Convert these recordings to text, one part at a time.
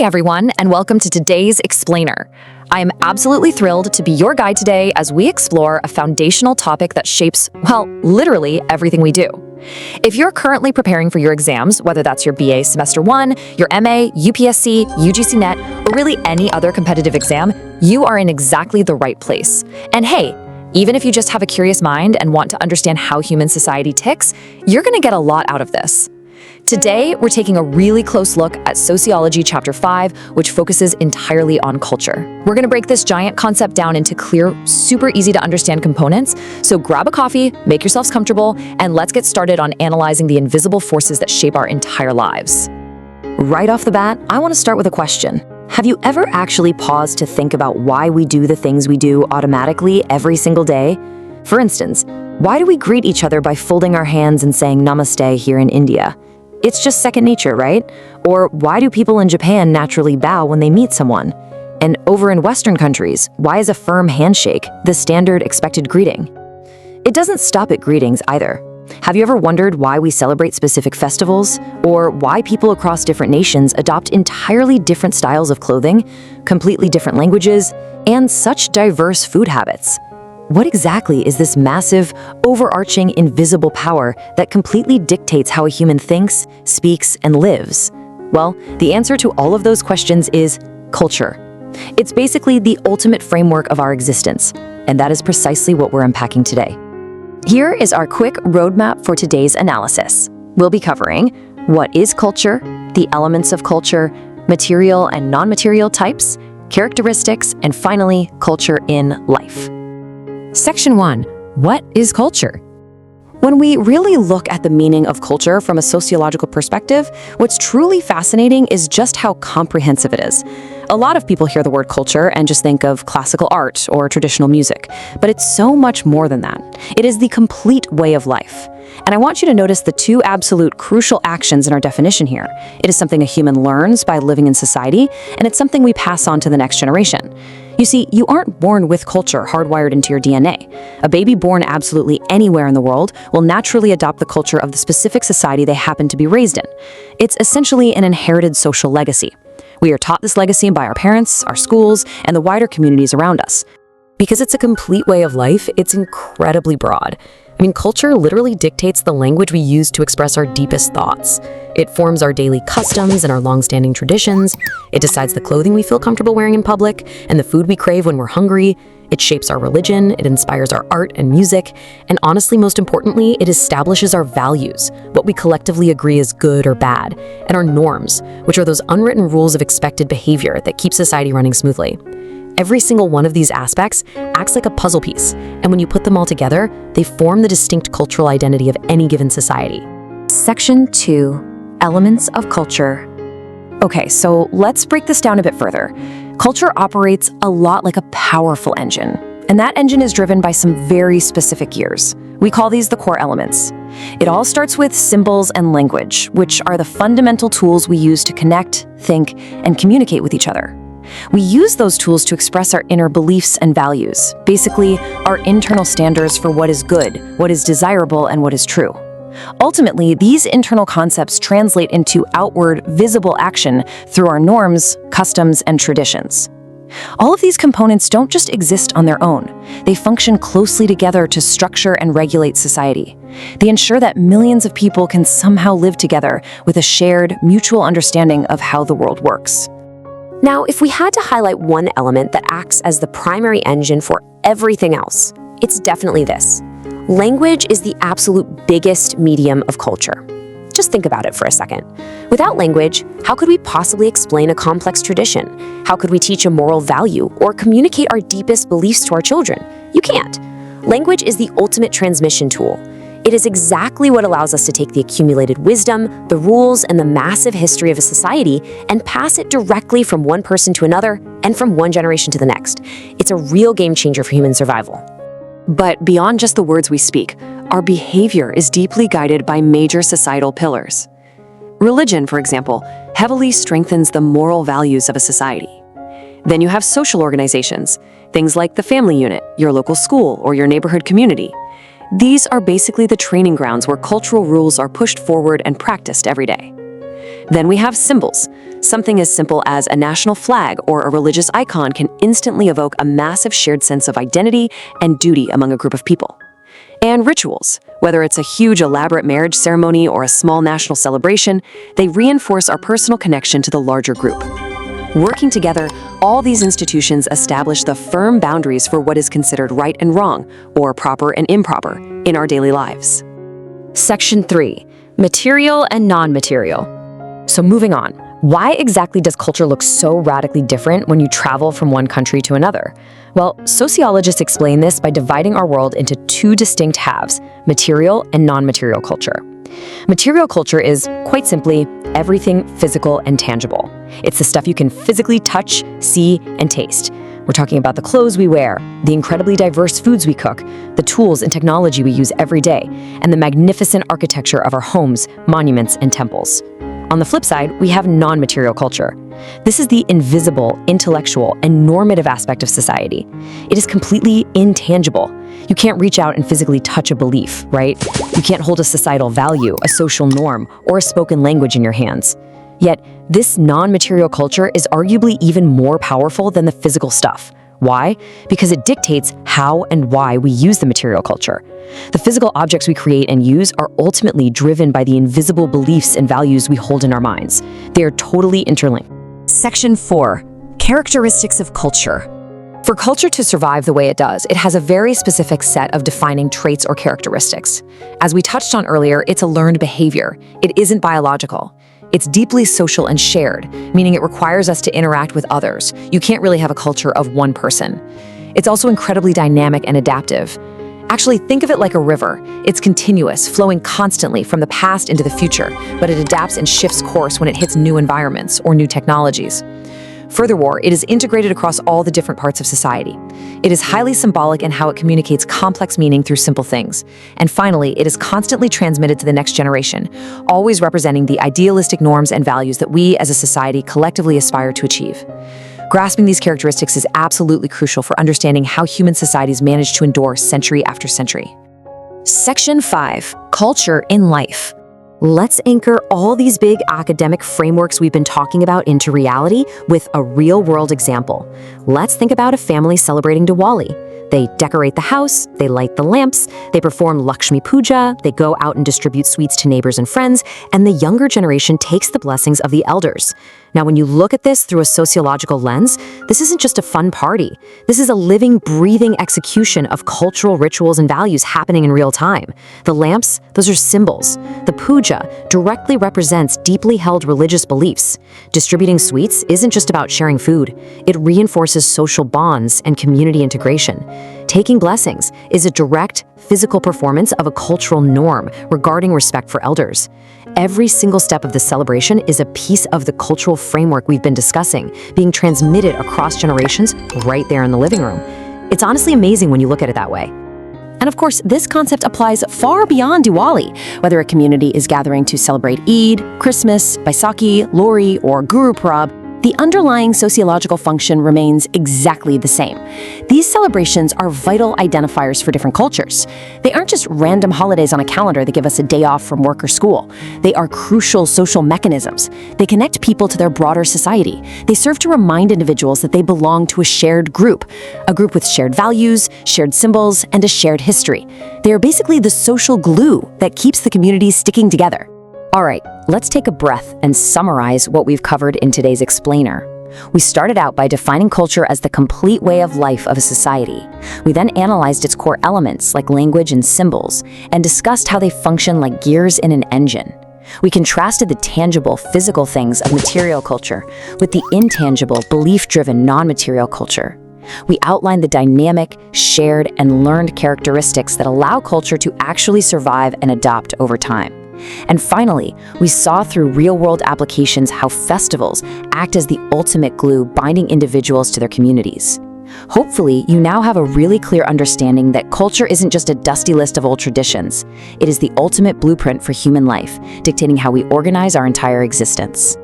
Hey everyone, and welcome to today's Explainer. I am absolutely thrilled to be your guide today as we explore a foundational topic that shapes, well, literally everything we do. If you're currently preparing for your exams, whether that's your BA Semester 1, your MA, UPSC, UGC NET, or really any other competitive exam, you are in exactly the right place. And hey, even if you just have a curious mind and want to understand how human society ticks, you're going to get a lot out of this. Today, we're taking a really close look at Sociology Chapter 5, which focuses entirely on culture. We're going to break this giant concept down into clear, super easy to understand components, so grab a coffee, make yourselves comfortable, and let's get started on analyzing the invisible forces that shape our entire lives. Right off the bat, I want to start with a question. Have you ever actually paused to think about why we do the things we do automatically every single day? For instance, why do we greet each other by folding our hands and saying namaste here in India? It's just second nature, right? Or why do people in Japan naturally bow when they meet someone? And over in Western countries, why is a firm handshake the standard expected greeting? It doesn't stop at greetings either. Have you ever wondered why we celebrate specific festivals? Or why people across different nations adopt entirely different styles of clothing, completely different languages, and such diverse food habits? What exactly is this massive, overarching, invisible power that completely dictates how a human thinks, speaks, and lives? Well, the answer to all of those questions is culture. It's basically the ultimate framework of our existence, and that is precisely what we're unpacking today. Here is our quick roadmap for today's analysis. We'll be covering what is culture, the elements of culture, material and non-material types, characteristics, and finally, culture in life. Section 1. What is culture? When we really look at the meaning of culture from a sociological perspective, what's truly fascinating is just how comprehensive it is. A lot of people hear the word culture and just think of classical art or traditional music, but it's so much more than that. It is the complete way of life. And I want you to notice the two absolute crucial actions in our definition here. It is something a human learns by living in society, and it's something we pass on to the next generation. You see, you aren't born with culture hardwired into your DNA. A baby born absolutely anywhere in the world will naturally adopt the culture of the specific society they happen to be raised in. It's essentially an inherited social legacy. We are taught this legacy by our parents, our schools, and the wider communities around us. Because it's a complete way of life, it's incredibly broad. Culture literally dictates the language we use to express our deepest thoughts. It forms our daily customs and our long-standing traditions. It decides the clothing we feel comfortable wearing in public and the food we crave when we're hungry. It shapes our religion, it inspires our art and music, and honestly, most importantly, it establishes our values, what we collectively agree is good or bad, and our norms, which are those unwritten rules of expected behavior that keep society running smoothly. Every single one of these aspects acts like a puzzle piece, and when you put them all together, they form the distinct cultural identity of any given society. Section 2. Elements of culture. Okay, so let's break this down a bit further. Culture operates a lot like a powerful engine, and that engine is driven by some very specific gears. We call these the core elements. It all starts with symbols and language, which are the fundamental tools we use to connect, think, and communicate with each other. We use those tools to express our inner beliefs and values, basically our internal standards for what is good, what is desirable, and what is true. Ultimately, these internal concepts translate into outward, visible action through our norms, customs, and traditions. All of these components don't just exist on their own. They function closely together to structure and regulate society. They ensure that millions of people can somehow live together with a shared, mutual understanding of how the world works. Now, if we had to highlight one element that acts as the primary engine for everything else, it's definitely this. Language is the absolute biggest medium of culture. Just think about it for a second. Without language, how could we possibly explain a complex tradition? How could we teach a moral value or communicate our deepest beliefs to our children? You can't. Language is the ultimate transmission tool. It is exactly what allows us to take the accumulated wisdom, the rules, and the massive history of a society and pass it directly from one person to another and from one generation to the next. It's a real game changer for human survival. But beyond just the words we speak, our behavior is deeply guided by major societal pillars. Religion, for example, heavily strengthens the moral values of a society. Then you have social organizations, things like the family unit, your local school, or your neighborhood community. These are basically the training grounds where cultural rules are pushed forward and practiced every day. Then we have symbols. Something as simple as a national flag or a religious icon can instantly evoke a massive shared sense of identity and duty among a group of people. And rituals, whether it's a huge elaborate marriage ceremony or a small national celebration, they reinforce our personal connection to the larger group. Working together, all these institutions establish the firm boundaries for what is considered right and wrong, or proper and improper, in our daily lives. Section 3. Material and non-material. So moving on, why exactly does culture look so radically different when you travel from one country to another? Well, sociologists explain this by dividing our world into two distinct halves, material and non-material culture. Material culture is, quite simply, everything physical and tangible. It's the stuff you can physically touch, see, and taste. We're talking about the clothes we wear, the incredibly diverse foods we cook, the tools and technology we use every day, and the magnificent architecture of our homes, monuments, and temples. On the flip side, we have non-material culture. This is the invisible, intellectual, and normative aspect of society. It is completely intangible. You can't reach out and physically touch a belief, right? You can't hold a societal value, a social norm, or a spoken language in your hands. Yet, this non-material culture is arguably even more powerful than the physical stuff. Why? Because it dictates how and why we use the material culture. The physical objects we create and use are ultimately driven by the invisible beliefs and values we hold in our minds. They are totally interlinked. Section 4. Characteristics of culture. For culture to survive the way it does, it has a very specific set of defining traits or characteristics. As we touched on earlier, it's a learned behavior. It isn't biological. It's deeply social and shared, meaning it requires us to interact with others. You can't really have a culture of one person. It's also incredibly dynamic and adaptive. Actually, think of it like a river. It's continuous, flowing constantly from the past into the future, but it adapts and shifts course when it hits new environments or new technologies. Furthermore, it is integrated across all the different parts of society. It is highly symbolic in how it communicates complex meaning through simple things. And finally, it is constantly transmitted to the next generation, always representing the idealistic norms and values that we as a society collectively aspire to achieve. Grasping these characteristics is absolutely crucial for understanding how human societies manage to endure century after century. Section 5. Culture in life. Let's anchor all these big academic frameworks we've been talking about into reality with a real-world example. Let's think about a family celebrating Diwali. They decorate the house, they light the lamps, they perform Lakshmi Puja, they go out and distribute sweets to neighbors and friends, and the younger generation takes the blessings of the elders. Now, when you look at this through a sociological lens, this isn't just a fun party. This is a living, breathing execution of cultural rituals and values happening in real time. The lamps, those are symbols. The puja directly represents deeply held religious beliefs. Distributing sweets isn't just about sharing food. It reinforces social bonds and community integration. Taking blessings is a direct, physical performance of a cultural norm regarding respect for elders. Every single step of the celebration is a piece of the cultural framework we've been discussing, being transmitted across generations right there in the living room. It's honestly amazing when you look at it that way. And of course, this concept applies far beyond Diwali. Whether a community is gathering to celebrate Eid, Christmas, Baisakhi, Lori, or Guru Parab, the underlying sociological function remains exactly the same. These celebrations are vital identifiers for different cultures. They aren't just random holidays on a calendar that give us a day off from work or school. They are crucial social mechanisms. They connect people to their broader society. They serve to remind individuals that they belong to a shared group, a group with shared values, shared symbols, and a shared history. They are basically the social glue that keeps the community sticking together. All right, let's take a breath and summarize what we've covered in today's explainer. We started out by defining culture as the complete way of life of a society. We then analyzed its core elements like language and symbols, and discussed how they function like gears in an engine. We contrasted the tangible, physical things of material culture with the intangible, belief-driven, non-material culture. We outlined the dynamic, shared, and learned characteristics that allow culture to actually survive and adopt over time. And finally, we saw through real-world applications how festivals act as the ultimate glue binding individuals to their communities. Hopefully, you now have a really clear understanding that culture isn't just a dusty list of old traditions. It is the ultimate blueprint for human life, dictating how we organize our entire existence.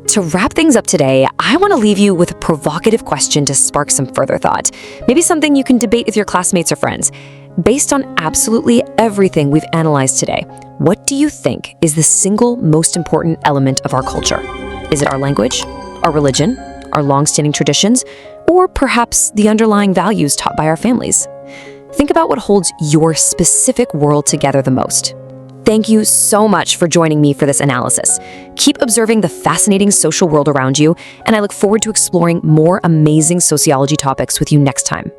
To wrap things up today, I want to leave you with a provocative question to spark some further thought. Maybe something you can debate with your classmates or friends. Based on absolutely everything we've analyzed today, what do you think is the single most important element of our culture? Is it our language, our religion, our long-standing traditions, or perhaps the underlying values taught by our families? Think about what holds your specific world together the most. Thank you so much for joining me for this analysis. Keep observing the fascinating social world around you, and I look forward to exploring more amazing sociology topics with you next time.